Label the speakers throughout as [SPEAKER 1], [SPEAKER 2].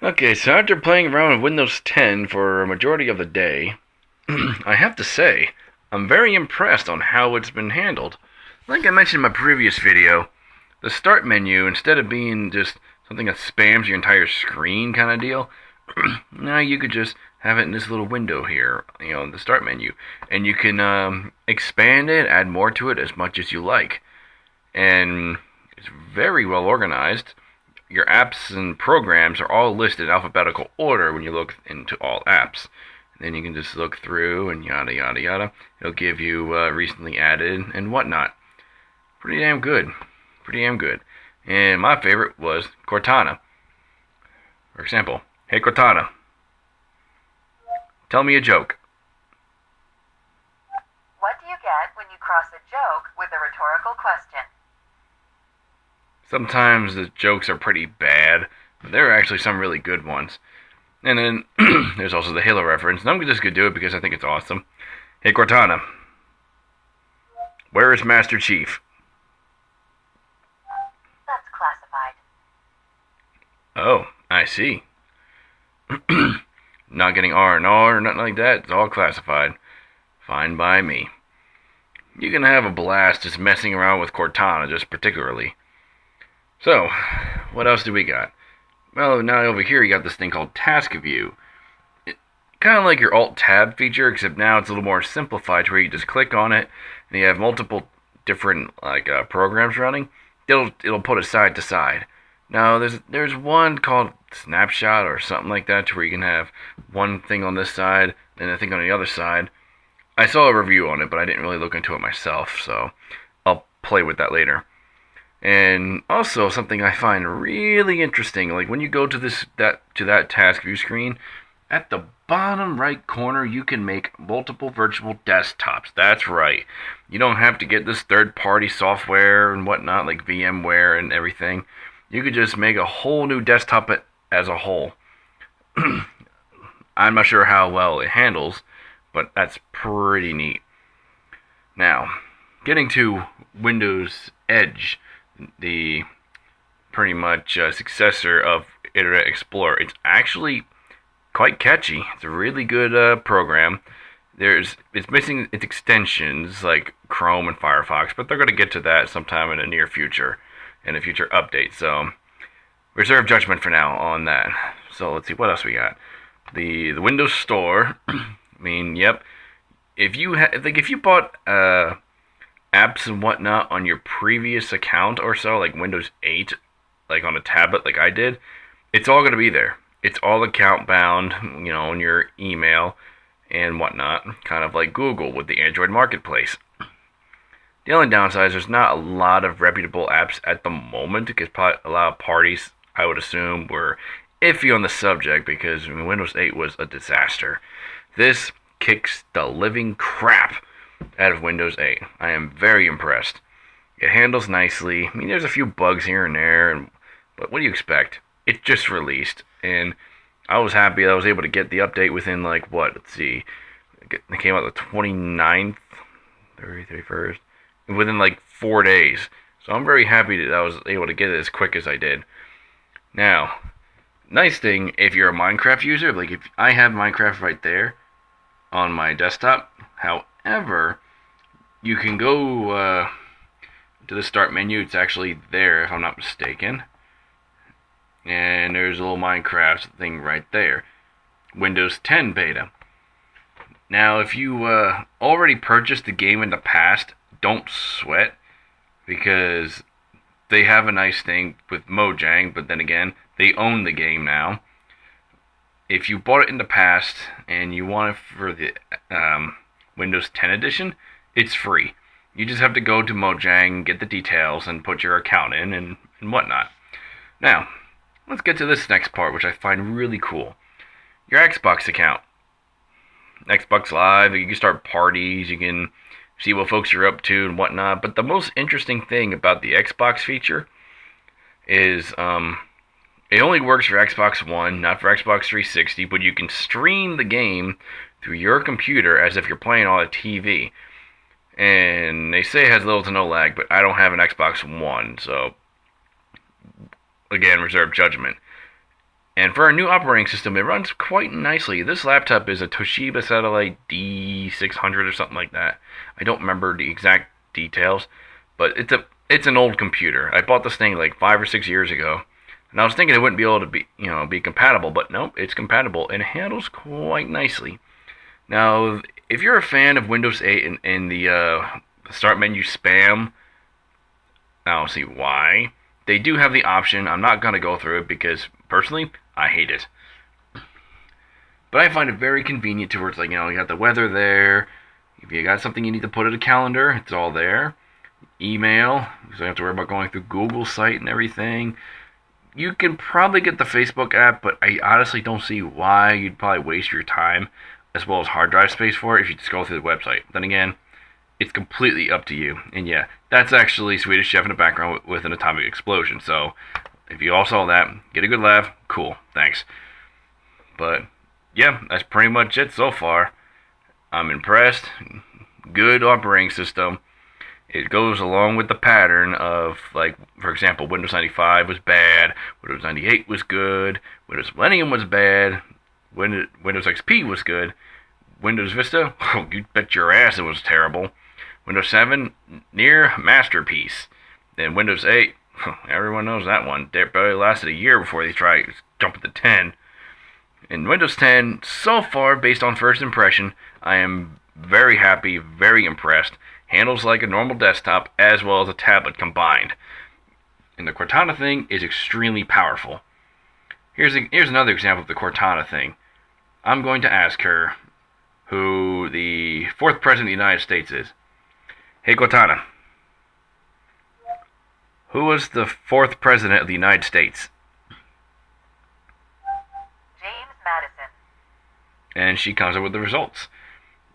[SPEAKER 1] Okay, so after playing around with Windows 10 for a majority of the day, I have to say, I'm very impressed on how it's been handled. Like I mentioned in my previous video, the start menu, instead of being just something that spams your entire screen kind of deal, now you could just have it in this little window here, the start menu. And you can expand it, add more to it as much as you like. And it's very well organized. Your apps and programs are all listed in alphabetical order when you look into all apps. Then you can just look through and yada yada yada. It'll give you recently added and whatnot. Pretty damn good. Pretty damn good. And my favorite was Cortana. For example, hey Cortana, tell me a joke.
[SPEAKER 2] What do you get when you cross a joke with a rhetorical question?
[SPEAKER 1] Sometimes the jokes are pretty bad, but there are actually some really good ones. And then there's also the Halo reference, and I'm just going to do it because I think it's awesome. Hey Cortana, where is Master Chief?
[SPEAKER 2] That's classified.
[SPEAKER 1] Oh, I see. Not getting R&R or nothing like that. It's all classified. Fine by me. You can have a blast just messing around with Cortana, just particularly. So, what else do we got? Well, now over here you got this thing called Task View. Kind of like your Alt-Tab feature, except now it's a little more simplified, where you just click on it, and you have multiple different programs running. It'll put it side to side. Now, there's one called Snapshot or something like that, where you can have one thing on this side and a thing on the other side. I saw a review on it, but I didn't really look into it myself, so I'll play with that later. And also something I find really interesting, like when you go to that task view screen, at the bottom right corner you can make multiple virtual desktops. That's right. You don't have to get this third-party software and whatnot like VMware and everything. You could just make a whole new desktop as a whole. I'm not sure how well it handles, but that's pretty neat. Now, getting to Windows Edge, the pretty much successor of Internet Explorer. It's actually quite catchy. It's a really good program. It's missing its extensions like Chrome and Firefox, but they're going to get to that sometime in the near future, in a future update. So reserve judgment for now on that. So let's see what else we got. The Windows Store. I mean, yep. If you bought apps and whatnot on your previous account or so, like Windows 8, like on a tablet like I did, it's all going to be there. It's all account bound, in your email and whatnot, kind of like Google with the Android Marketplace. The only downside is there's not a lot of reputable apps at the moment, because a lot of parties, I would assume, were iffy on the subject, because Windows 8 was a disaster. This kicks the living crap out of Windows 8. I am very impressed. It handles nicely. I mean, there's a few bugs here and there, but what do you expect? It just released, and I was happy that I was able to get the update within, let's see, it came out the 29th, 31st, within 4 days. So I'm very happy that I was able to get it as quick as I did. Now, nice thing, if you're a Minecraft user, if I have Minecraft right there on my desktop. However, you can go to the start menu. It's actually there, if I'm not mistaken. And there's a little Minecraft thing right there. Windows 10 beta. Now, if you already purchased the game in the past, don't sweat, because they have a nice thing with Mojang, but then again, they own the game now. If you bought it in the past and you want it for the Windows 10 edition, it's free. You just have to go to Mojang, get the details, and put your account in and whatnot. Now, let's get to this next part, which I find really cool. Your Xbox account. Xbox Live, you can start parties, you can see what folks are up to and whatnot. But the most interesting thing about the Xbox feature is it only works for Xbox One, not for Xbox 360, but you can stream the game through your computer as if you're playing on a TV. And they say it has little to no lag, but I don't have an Xbox One, so again, reserve judgment. And for a new operating system, it runs quite nicely. This laptop is a Toshiba Satellite D600 or something like that. I don't remember the exact details, but it's an old computer. I bought this thing like 5 or 6 years ago, and I was thinking it wouldn't be able to be compatible, but nope, it's compatible and it handles quite nicely. Now, if you're a fan of Windows 8 and the start menu spam, I don't see why. They do have the option. I'm not going to go through it because, personally, I hate it. But I find it very convenient to where it's like, you got the weather there. If you got something you need to put in a calendar, it's all there. Email, so you don't have to worry about going through Google site and everything. You can probably get the Facebook app, but I honestly don't see why you'd probably waste your time as well as hard drive space for it if you just go through the website. Then again, it's completely up to you. And yeah, that's actually Swedish Chef in the background with an atomic explosion. So if you all saw that, get a good laugh. Cool, thanks. But yeah, that's pretty much it so far. I'm impressed. Good operating system. It goes along with the pattern of, like, for example, Windows 95 was bad, Windows 98 was good, Windows Millennium was bad, Windows XP was good, Windows Vista, oh, you bet your ass it was terrible. Windows 7, near masterpiece. Then Windows 8, everyone knows that one. It barely lasted a year before they tried jumping to 10. And Windows 10, so far, based on first impression, I am very happy, very impressed. Handles like a normal desktop as well as a tablet combined. And the Cortana thing is extremely powerful. Here's another example of the Cortana thing. I'm going to ask her who the 4th President of the United States is. Hey Cortana, who was the 4th President of the United States?
[SPEAKER 2] James Madison.
[SPEAKER 1] And she comes up with the results.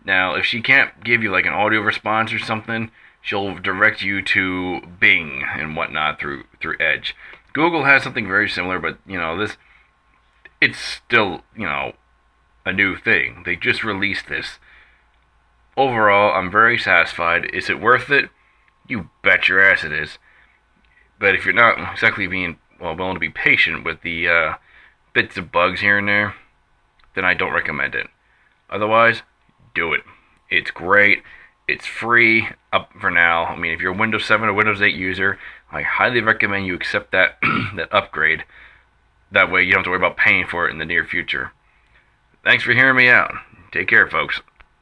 [SPEAKER 1] Now, if she can't give you like an audio response or something, she'll direct you to Bing and whatnot through Edge. Google has something very similar, but it's still a new thing. They just released this. Overall, I'm very satisfied. Is it worth it? You bet your ass it is. But if you're not exactly being willing to be patient with the bits of bugs here and there, then I don't recommend it. Otherwise, do it. It's great. It's free up for now. I mean, if you're a Windows 7 or Windows 8 user, I highly recommend you accept that that upgrade. That way you don't have to worry about paying for it in the near future. Thanks for hearing me out. Take care, folks.